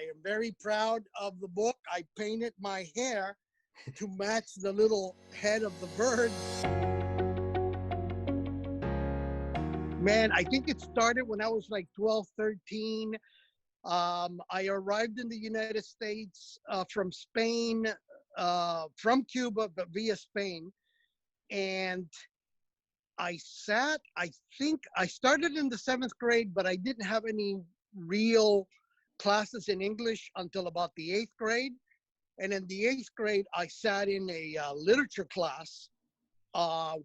am very proud of the book. I painted my hair to match the little head of the bird. Man, I think it started when I was like 12, 13. I arrived in the United States from Spain, from Cuba, but via Spain. And I think I started in the 7th grade, but I didn't have any real classes in English until about the 8th grade. And in the 8th grade, I sat in a literature class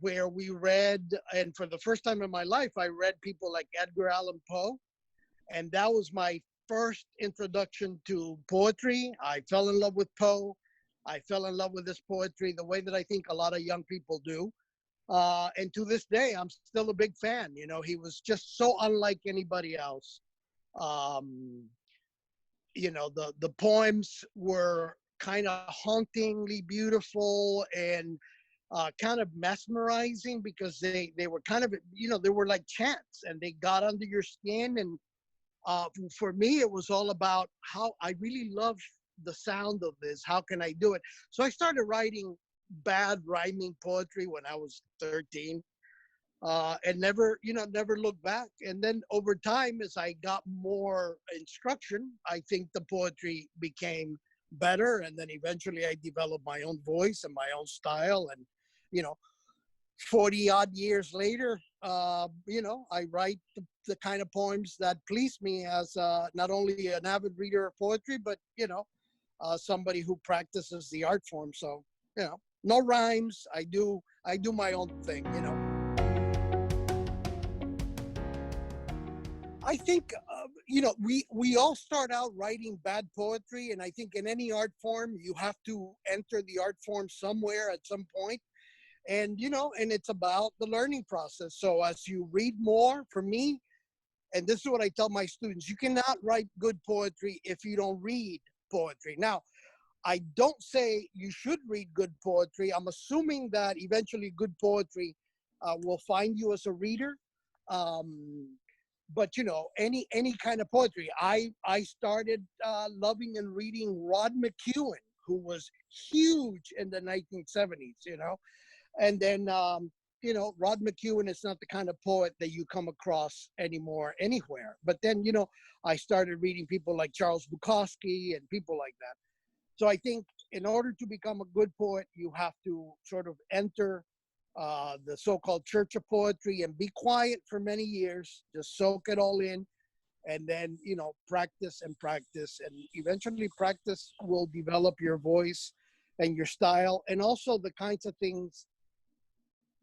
where we read, and for the first time in my life, I read people like Edgar Allan Poe. And that was my first introduction to poetry. I fell in love with Poe. I fell in love with his poetry the way that I think a lot of young people do. And to this day, I'm still a big fan. You know, he was just so unlike anybody else. You know, the poems were kind of hauntingly beautiful and kind of mesmerizing because they were kind of, you know, they were like chants and they got under your skin. And for me, it was all about how I really love the sound of this. How can I do it? So I started writing bad rhyming poetry when I was 13. And never looked back. And then over time, as I got more instruction, I think the poetry became better. And then eventually I developed my own voice and my own style. And, you know, 40 odd years later, you know, I write the kind of poems that please me as not only an avid reader of poetry, but, you know, somebody who practices the art form. So, you know, no rhymes. I do my own thing, you know. I think, you know, we all start out writing bad poetry. And I think in any art form, you have to enter the art form somewhere at some point. And, you know, and it's about the learning process. So as you read more, for me, and this is what I tell my students, you cannot write good poetry if you don't read poetry. Now, I don't say you should read good poetry. I'm assuming that eventually good poetry will find you as a reader. But, you know, any kind of poetry. I started loving and reading Rod McEwen, who was huge in the 1970s, you know. And then, you know, Rod McEwen is not the kind of poet that you come across anymore anywhere. But then, you know, I started reading people like Charles Bukowski and people like that. So I think in order to become a good poet, you have to sort of enter the so-called church of poetry and be quiet for many years, just soak it all in, and then, you know, practice and practice. And eventually practice will develop your voice and your style, and also the kinds of things,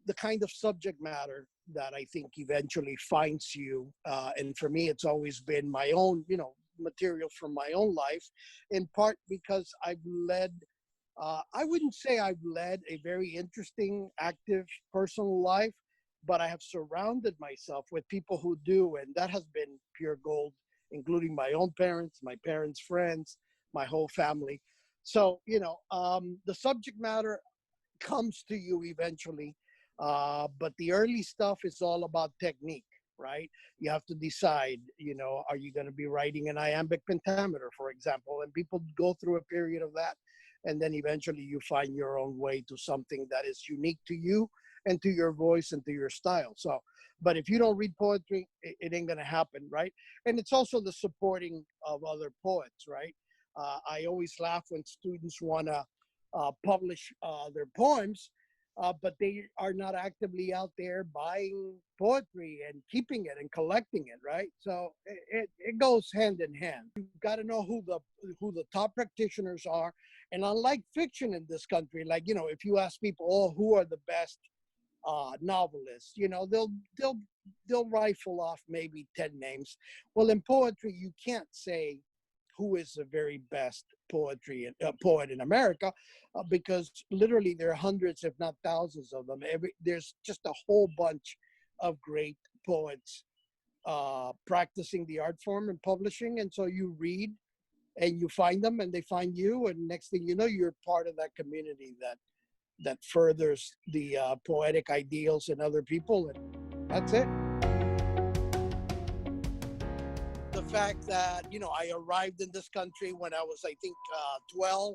the kind of subject matter that I think eventually finds you. And for me, it's always been my own, you know, material from my own life, in part because I've led, I wouldn't say I've led a very interesting, active personal life, but I have surrounded myself with people who do, and that has been pure gold, including my own parents, my parents' friends, my whole family. So, you know, the subject matter comes to you eventually, but the early stuff is all about technique, right? You have to decide, you know, are you going to be writing an iambic pentameter, for example? And people go through a period of that. And then eventually you find your own way to something that is unique to you and to your voice and to your style. So, but if you don't read poetry, it ain't going to happen, right? And it's also the supporting of other poets, right? I always laugh when students want to publish their poems, but they are not actively out there buying poetry and keeping it and collecting it, right? So it goes hand in hand. You've got to know who the top practitioners are. And unlike fiction in this country, like, you know, if you ask people, oh, who are the best novelists, you know, they'll rifle off maybe 10 names. Well, in poetry, you can't say who is the very best poet in America, because literally there are hundreds, if not thousands of them. There's just a whole bunch of great poets practicing the art form and publishing. And so you read and you find them and they find you. And next thing you know, you're part of that community that furthers the poetic ideals in other people. And that's it. The fact that, I arrived in this country when I was, I think, 12.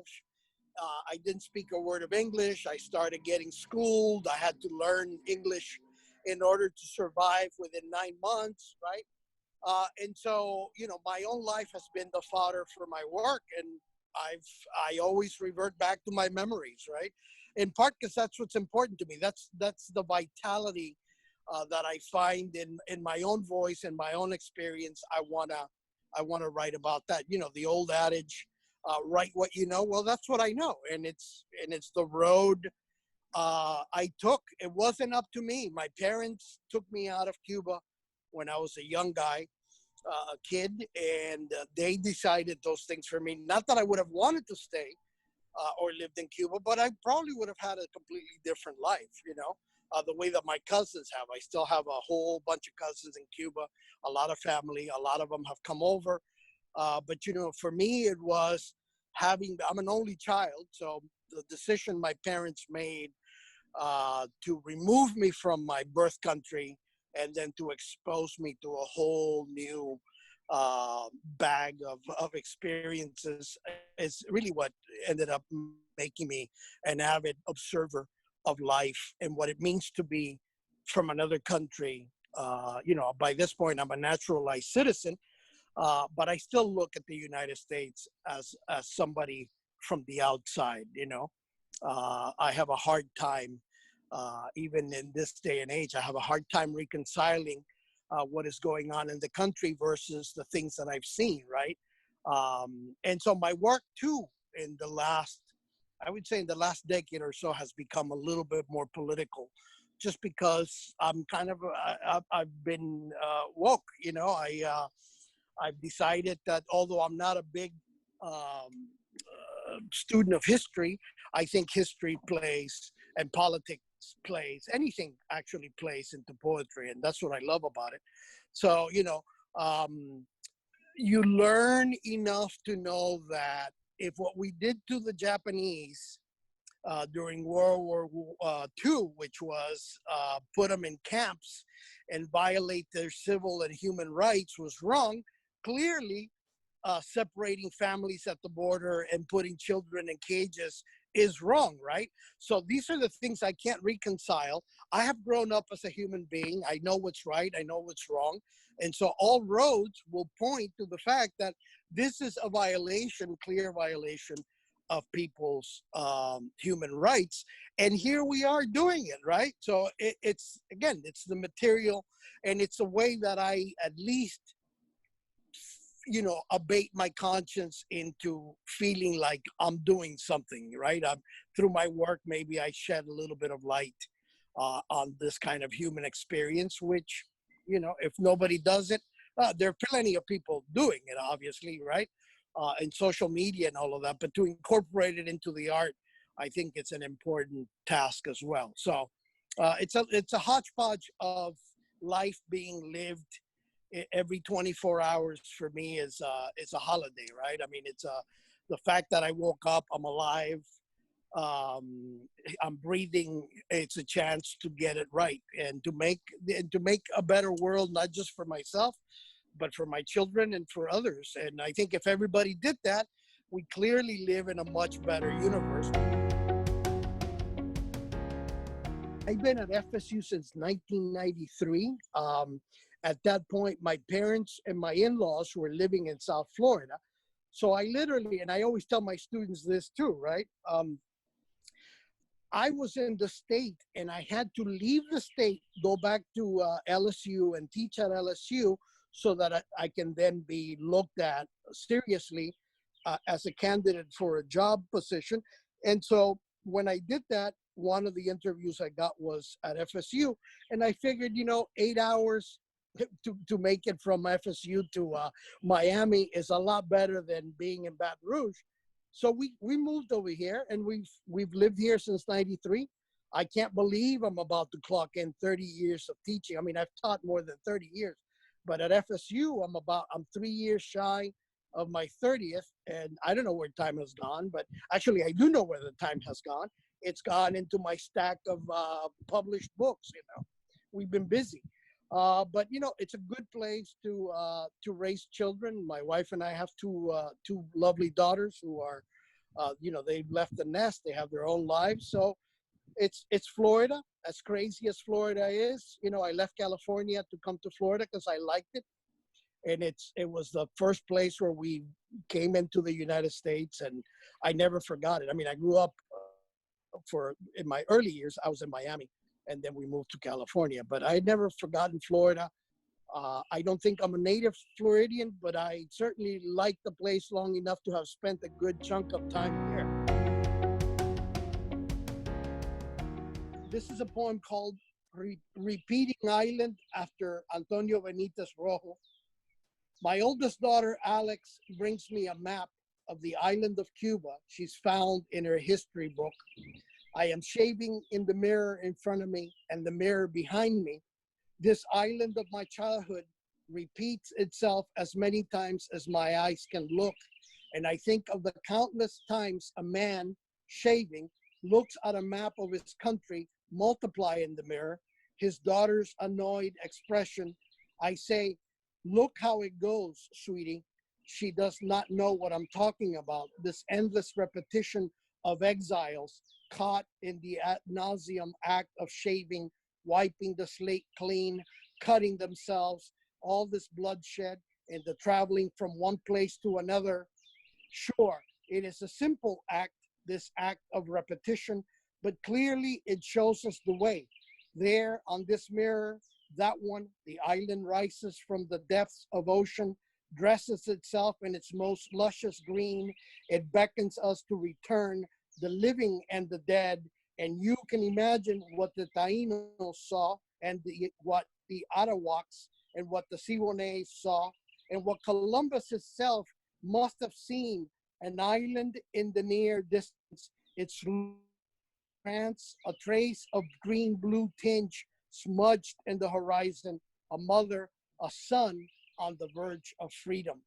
I didn't speak a word of English. I started getting schooled. I had to learn English in order to survive within 9 months, right? And so, my own life has been the fodder for my work, and I always revert back to my memories, right? In part because that's what's important to me. That's the vitality that I find in my own voice and my own experience. I wanna write about that. The old adage, write what you know. Well, that's what I know, and it's the road I took. It wasn't up to me. My parents took me out of Cuba when I was a young guy, a kid, and they decided those things for me. Not that I would have wanted to stay or lived in Cuba, but I probably would have had a completely different life, the way that my cousins have. I still have a whole bunch of cousins in Cuba, a lot of family, a lot of them have come over. But, for me, it was I'm an only child. So the decision my parents made to remove me from my birth country and then to expose me to a whole new bag of experiences is really what ended up making me an avid observer of life and what it means to be from another country. By this point, I'm a naturalized citizen, but I still look at the United States as somebody from the outside. I have a hard time, even in this day and age, I have a hard time reconciling what is going on in the country versus the things that I've seen, right? And so my work too, I would say in the last decade or so, has become a little bit more political, just because I'm kind of, I've been woke, I've decided that although I'm not a big student of history, I think history plays and politics plays, anything actually plays into poetry. And that's what I love about it. So, um, you learn enough to know that if what we did to the Japanese during World War II, which was put them in camps and violate their civil and human rights, was wrong, clearly separating families at the border and putting children in cages is wrong, right? So these are the things I can't reconcile. I have grown up as a human being. I know what's right. I know what's wrong. And so all roads will point to the fact that this is a violation, clear violation of people's human rights. And here we are doing it, right? So it's the material, and it's a way that I at least abate my conscience into feeling like I'm doing something, right? Through my work, maybe I shed a little bit of light on this kind of human experience, which, if nobody does it, there are plenty of people doing it, obviously, right? And social media and all of that, but to incorporate it into the art, I think it's an important task as well. So it's a hodgepodge of life being lived. Every 24 hours for me is a holiday, right? I mean, the fact that I woke up, I'm alive, I'm breathing. It's a chance to get it right and to make a better world, not just for myself, but for my children and for others. And I think if everybody did that, we clearly live in a much better universe. I've been at FSU since 1993. At that point, my parents and my in-laws were living in South Florida. So I literally, and I always tell my students this too, right? I was in the state and I had to leave the state, go back to LSU and teach at LSU so that I can then be looked at seriously as a candidate for a job position. And so when I did that, one of the interviews I got was at FSU, and I figured, 8 hours to make it from FSU to Miami is a lot better than being in Baton Rouge. So we moved over here, and we've lived here since '93. I can't believe I'm about to clock in 30 years of teaching. I mean, I've taught more than 30 years, but at FSU, I'm 3 years shy of my 30th, and I don't know where time has gone, but actually I do know where the time has gone. It's gone into my stack of published books. We've been busy. But it's a good place to raise children. My wife and I have two lovely daughters who are, they've left the nest. They have their own lives. So it's Florida. As crazy as Florida is, I left California to come to Florida because I liked it, and it was the first place where we came into the United States, and I never forgot it. I mean, I grew up for in my early years. I was in Miami, and then we moved to California. But I never forgotten Florida. I don't think I'm a native Floridian, but I certainly like the place long enough to have spent a good chunk of time there. This is a poem called Repeating Island after Antonio Benitez Rojo. My oldest daughter, Alex, brings me a map of the island of Cuba she's found in her history book. I am shaving in the mirror in front of me and the mirror behind me. This island of my childhood repeats itself as many times as my eyes can look. And I think of the countless times a man shaving looks at a map of his country multiply in the mirror, his daughter's annoyed expression. I say, look how it goes, sweetie. She does not know what I'm talking about. This endless repetition of exiles caught in the ad nauseum act of shaving, wiping the slate clean, cutting themselves, all this bloodshed and the traveling from one place to another. Sure, it is a simple act, this act of repetition, but clearly it shows us the way. There on this mirror, that one, the island rises from the depths of ocean, dresses itself in its most luscious green. It beckons us to return, the living and the dead. And you can imagine what the Taínos saw and what the Arawaks and what the Siboneyes saw and what Columbus itself must have seen, an island in the near distance, its trance, a trace of green-blue tinge smudged in the horizon, a mother, a son on the verge of freedom.